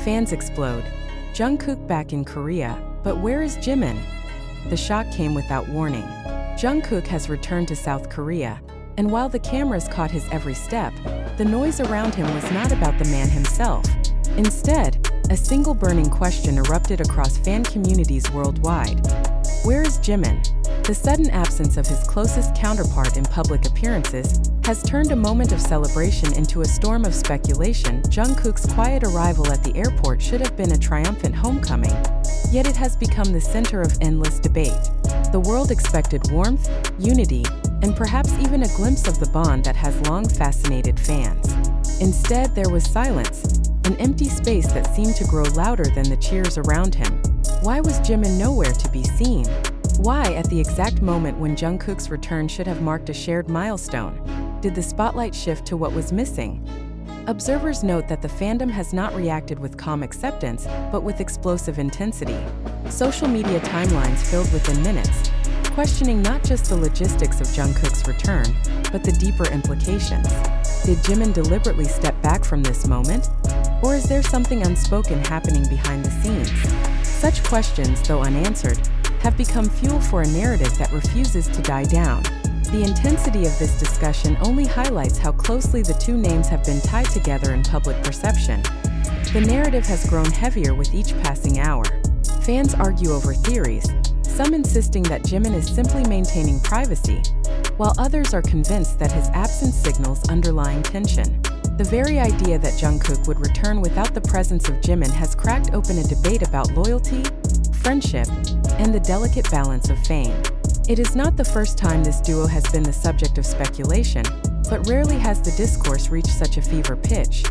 Fans explode. Jungkook back in Korea, but where is Jimin? The shock came without warning. Jungkook has returned to South Korea, and while the cameras caught his every step, the noise around him was not about the man himself. Instead, a single burning question erupted across fan communities worldwide. Where is Jimin? The sudden absence of his closest counterpart in public appearances has turned a moment of celebration into a storm of speculation. Jungkook's quiet arrival at the airport should have been a triumphant homecoming, yet it has become the center of endless debate. The world expected warmth, unity, and perhaps even a glimpse of the bond that has long fascinated fans. Instead, there was silence, an empty space that seemed to grow louder than the cheers around him. Why was Jimin nowhere to be seen? Why, at the exact moment when Jungkook's return should have marked a shared milestone, did the spotlight shift to what was missing? Observers note that the fandom has not reacted with calm acceptance, but with explosive intensity. Social media timelines filled within minutes, questioning not just the logistics of Jungkook's return, but the deeper implications. Did Jimin deliberately step back from this moment? Or is there something unspoken happening behind the scenes? Such questions, though unanswered, have become fuel for a narrative that refuses to die down. The intensity of this discussion only highlights how closely the two names have been tied together in public perception. The narrative has grown heavier with each passing hour. Fans argue over theories, some insisting that Jimin is simply maintaining privacy, while others are convinced that his absence signals underlying tension. The very idea that Jungkook would return without the presence of Jimin has cracked open a debate about loyalty, friendship, and the delicate balance of fame. It is not the first time this duo has been the subject of speculation, but rarely has the discourse reached such a fever pitch.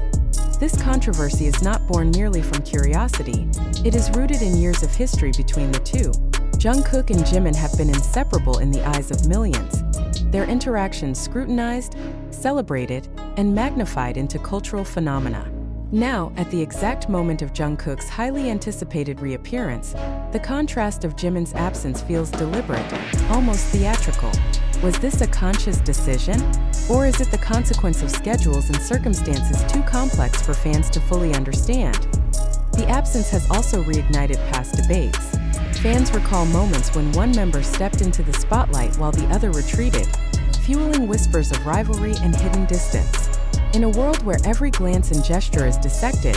This controversy is not born merely from curiosity, it is rooted in years of history between the two. Jungkook and Jimin have been inseparable in the eyes of millions, their interactions scrutinized, celebrated, and magnified into cultural phenomena. Now, at the exact moment of Jungkook's highly anticipated reappearance, the contrast of Jimin's absence feels deliberate, almost theatrical. Was this a conscious decision? Or is it the consequence of schedules and circumstances too complex for fans to fully understand? The absence has also reignited past debates. Fans recall moments when one member stepped into the spotlight while the other retreated, fueling whispers of rivalry and hidden distance. In a world where every glance and gesture is dissected,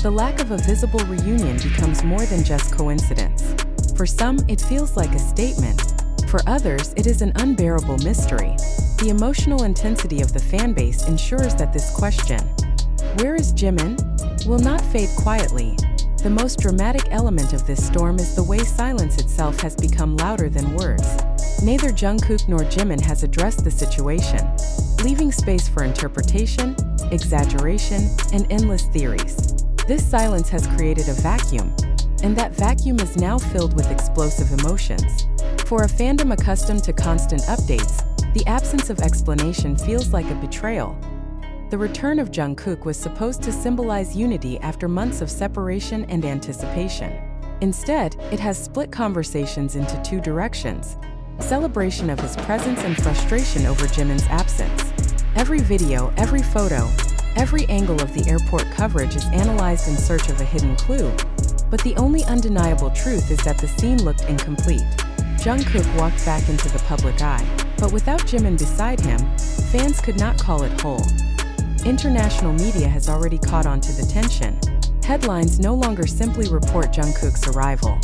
the lack of a visible reunion becomes more than just coincidence. For some, it feels like a statement. For others, it is an unbearable mystery. The emotional intensity of the fanbase ensures that this question, "Where is Jimin?" will not fade quietly. The most dramatic element of this storm is the way silence itself has become louder than words. Neither Jungkook nor Jimin has addressed the situation, leaving space for interpretation, exaggeration, and endless theories. This silence has created a vacuum, and that vacuum is now filled with explosive emotions. For a fandom accustomed to constant updates, the absence of explanation feels like a betrayal. The return of Jungkook was supposed to symbolize unity after months of separation and anticipation. Instead, it has split conversations into two directions: celebration of his presence and frustration over Jimin's absence. Every video, every photo, every angle of the airport coverage is analyzed in search of a hidden clue. But the only undeniable truth is that the scene looked incomplete. Jungkook walked back into the public eye, but without Jimin beside him, fans could not call it whole. International media has already caught on to the tension. Headlines no longer simply report Jungkook's arrival.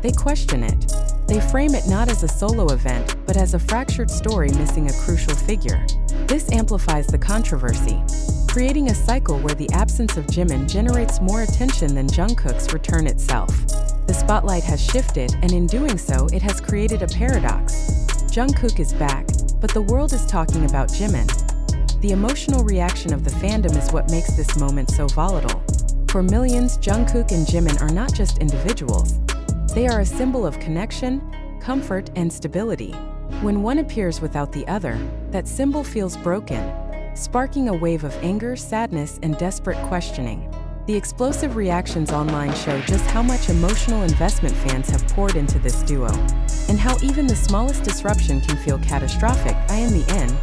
They question it. They frame it not as a solo event, but as a fractured story missing a crucial figure. This amplifies the controversy, creating a cycle where the absence of Jimin generates more attention than Jungkook's return itself. The spotlight has shifted, and in doing so, it has created a paradox. Jungkook is back, but the world is talking about Jimin. The emotional reaction of the fandom is what makes this moment so volatile. For millions, Jungkook and Jimin are not just individuals. They are a symbol of connection, comfort, and stability. When one appears without the other, that symbol feels broken, sparking a wave of anger, sadness, and desperate questioning. The explosive reactions online show just how much emotional investment fans have poured into this duo, and how even the smallest disruption can feel catastrophic. In the end,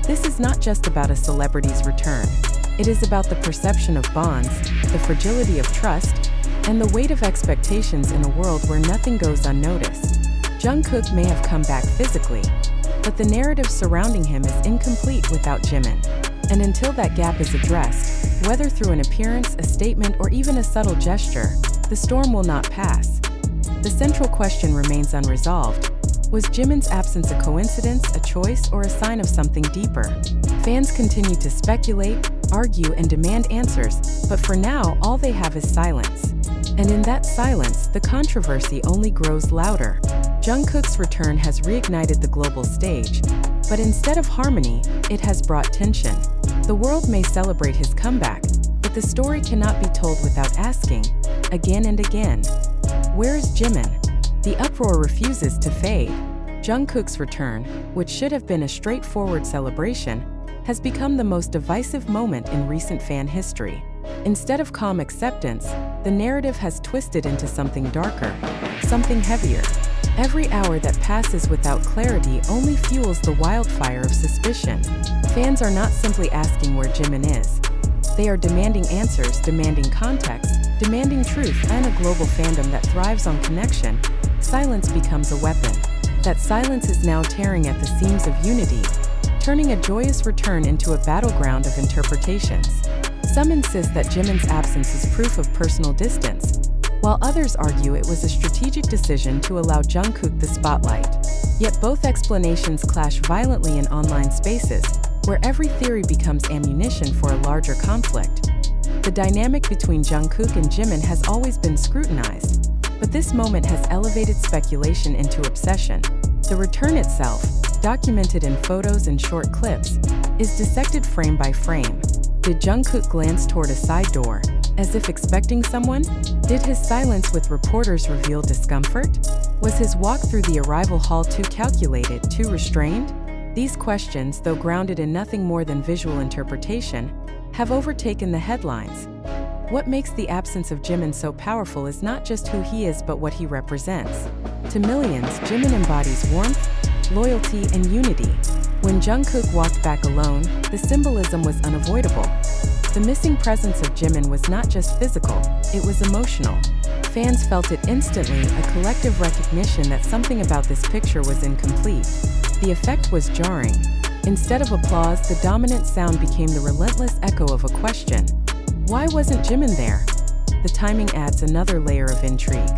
this is not just about a celebrity's return. It is about the perception of bonds, the fragility of trust, and the weight of expectations in a world where nothing goes unnoticed. Jungkook may have come back physically, but the narrative surrounding him is incomplete without Jimin. And until that gap is addressed, whether through an appearance, a statement, or even a subtle gesture, the storm will not pass. The central question remains unresolved. Was Jimin's absence a coincidence, a choice, or a sign of something deeper? Fans continue to speculate, argue, and demand answers, but for now, all they have is silence. And in that silence, the controversy only grows louder. Jungkook's return has reignited the global stage, but instead of harmony, it has brought tension. The world may celebrate his comeback, but the story cannot be told without asking, again and again, where is Jimin? The uproar refuses to fade. Jungkook's return, which should have been a straightforward celebration, has become the most divisive moment in recent fan history. Instead of calm acceptance, the narrative has twisted into something darker, something heavier. Every hour that passes without clarity only fuels the wildfire of suspicion. Fans are not simply asking where Jimin is. They are demanding answers, demanding context, demanding truth, and a global fandom that thrives on connection. Silence becomes a weapon. That silence is now tearing at the seams of unity, turning a joyous return into a battleground of interpretations. Some insist that Jimin's absence is proof of personal distance, while others argue it was a strategic decision to allow Jungkook the spotlight. Yet both explanations clash violently in online spaces, where every theory becomes ammunition for a larger conflict. The dynamic between Jungkook and Jimin has always been scrutinized, but this moment has elevated speculation into obsession. The return itself, documented in photos and short clips, is dissected frame by frame. Did Jungkook glance toward a side door, as if expecting someone? Did his silence with reporters reveal discomfort? Was his walk through the arrival hall too calculated, too restrained? These questions, though grounded in nothing more than visual interpretation, have overtaken the headlines. What makes the absence of Jimin so powerful is not just who he is but what he represents. To millions, Jimin embodies warmth, loyalty, and unity. When Jungkook walked back alone, the symbolism was unavoidable. The missing presence of Jimin was not just physical, it was emotional. Fans felt it instantly, a collective recognition that something about this picture was incomplete. The effect was jarring. Instead of applause, the dominant sound became the relentless echo of a question. Why wasn't Jimin there? The timing adds another layer of intrigue.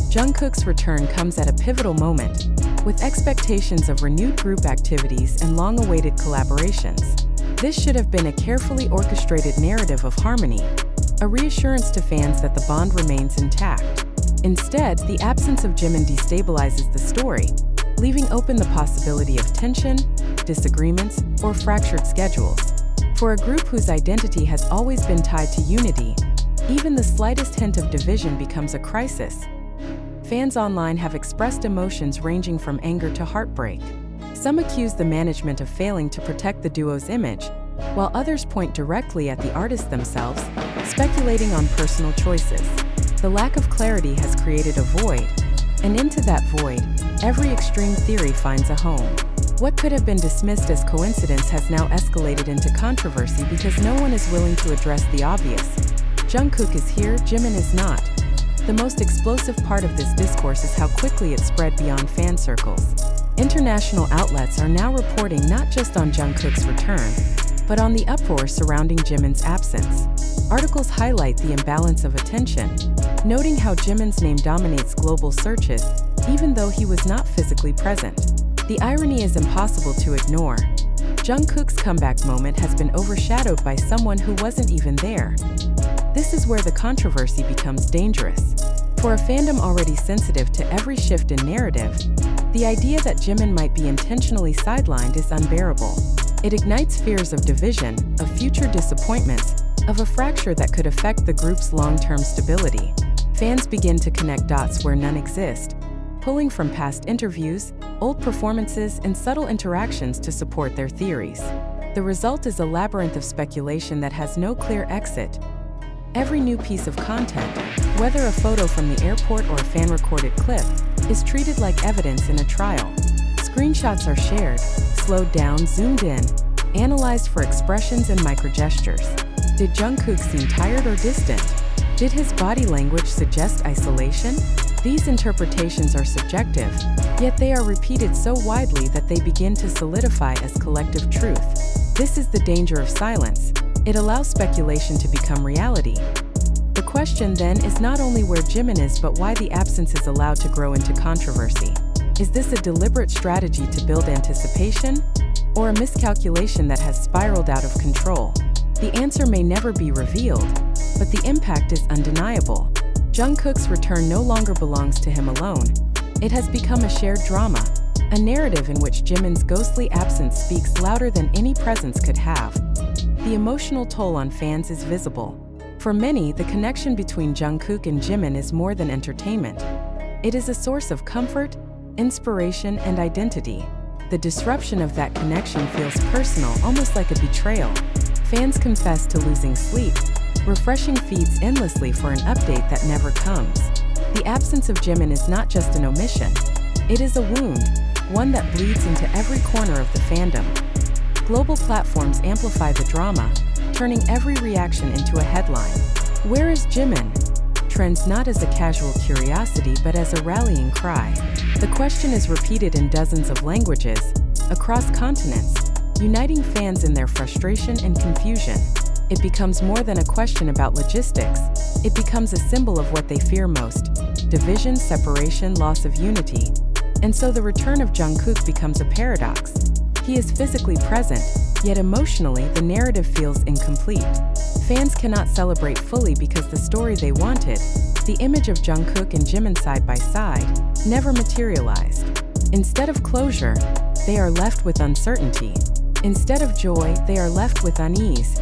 Jungkook's return comes at a pivotal moment, with expectations of renewed group activities and long-awaited collaborations. This should have been a carefully orchestrated narrative of harmony, a reassurance to fans that the bond remains intact. Instead, the absence of Jimin destabilizes the story, leaving open the possibility of tension, disagreements, or fractured schedules. For a group whose identity has always been tied to unity, even the slightest hint of division becomes a crisis. Fans online have expressed emotions ranging from anger to heartbreak. Some accuse the management of failing to protect the duo's image, while others point directly at the artists themselves, speculating on personal choices. The lack of clarity has created a void, and into that void, every extreme theory finds a home. What could have been dismissed as coincidence has now escalated into controversy because no one is willing to address the obvious. Jungkook is here, Jimin is not. The most explosive part of this discourse is how quickly it spread beyond fan circles. International outlets are now reporting not just on Jungkook's return, but on the uproar surrounding Jimin's absence. Articles highlight the imbalance of attention, noting how Jimin's name dominates global searches, even though he was not physically present. The irony is impossible to ignore. Jungkook's comeback moment has been overshadowed by someone who wasn't even there. This is where the controversy becomes dangerous. For a fandom already sensitive to every shift in narrative, the idea that Jimin might be intentionally sidelined is unbearable. It ignites fears of division, of future disappointments, of a fracture that could affect the group's long-term stability. Fans begin to connect dots where none exist, pulling from past interviews, old performances, and subtle interactions to support their theories. The result is a labyrinth of speculation that has no clear exit. Every new piece of content, whether a photo from the airport or a fan-recorded clip, is treated like evidence in a trial. Screenshots are shared, slowed down, zoomed in, analyzed for expressions and microgestures. Did Jungkook seem tired or distant? Did his body language suggest isolation? These interpretations are subjective, yet they are repeated so widely that they begin to solidify as collective truth. This is the danger of silence. It allows speculation to become reality. The question then is not only where Jimin is but why the absence is allowed to grow into controversy. Is this a deliberate strategy to build anticipation, or a miscalculation that has spiraled out of control? The answer may never be revealed, but the impact is undeniable. Jungkook's return no longer belongs to him alone. It has become a shared drama, a narrative in which Jimin's ghostly absence speaks louder than any presence could have. The emotional toll on fans is visible. For many, the connection between Jungkook and Jimin is more than entertainment. It is a source of comfort, inspiration, and identity. The disruption of that connection feels personal, almost like a betrayal. Fans confess to losing sleep, refreshing feeds endlessly for an update that never comes. The absence of Jimin is not just an omission. It is a wound, one that bleeds into every corner of the fandom. Global platforms amplify the drama, turning every reaction into a headline. Where is Jimin? Trends not as a casual curiosity but as a rallying cry. The question is repeated in dozens of languages, across continents, uniting fans in their frustration and confusion. It becomes more than a question about logistics. It becomes a symbol of what they fear most: division, separation, loss of unity. And so the return of Jungkook becomes a paradox. He is physically present, yet emotionally the narrative feels incomplete. Fans cannot celebrate fully because the story they wanted, the image of Jungkook and Jimin side by side, never materialized. Instead of closure, they are left with uncertainty. Instead of joy, they are left with unease.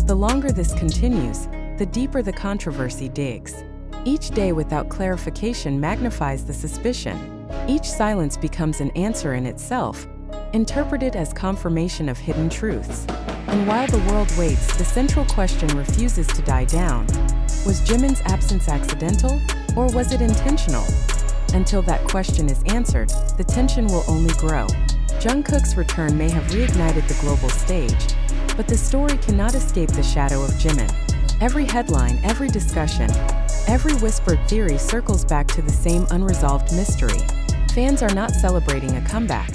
The longer this continues, the deeper the controversy digs. Each day without clarification magnifies the suspicion. Each silence becomes an answer in itself, interpreted as confirmation of hidden truths. And while the world waits, the central question refuses to die down. Was Jimin's absence accidental, or was it intentional? Until that question is answered, the tension will only grow. Jungkook's return may have reignited the global stage, but the story cannot escape the shadow of Jimin. Every headline, every discussion, every whispered theory circles back to the same unresolved mystery. Fans are not celebrating a comeback.